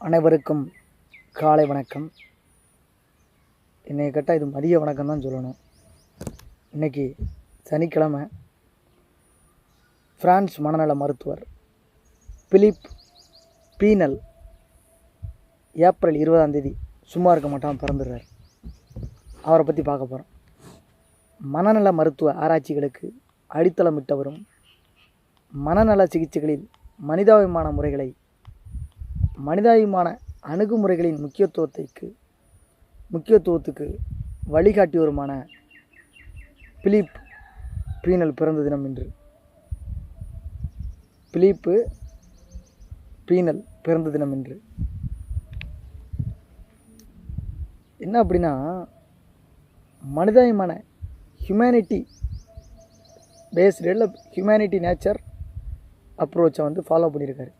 அனைவருக்கும் காலை வணக்கம். என்னை கேட்டால் இது மதிய வணக்கம் தான் சொல்லணும். இன்றைக்கி சனிக்கிழமை. பிரான்ஸ் மனநல மருத்துவர் பிலிப் பீனல் ஏப்ரல் 20 சும்மா இருக்க மாட்டான் பிறந்துடுறார். அவரை பற்றி பார்க்க போகிறோம். மனநல மருத்துவ ஆராய்ச்சிகளுக்கு அடித்தளமிட்டவரும் மனநல சிகிச்சைகளில் மனிதாபிமான அணுகுமுறைகளின் முக்கியத்துவத்துக்கு வழிகாட்டியவருமான பிலிப் பீனல் பிறந்த தினம் இன்று. பிலிப்பு பீனல் பிறந்த தினம் இன்று. என்ன அப்படின்னா, மனிதாபிமான ஹியூமனிட்டி பேஸ்டில் ஹியூமனிட்டி நேச்சர் அப்ரோச்சை ஃபாலோ பண்ணியிருக்காரு.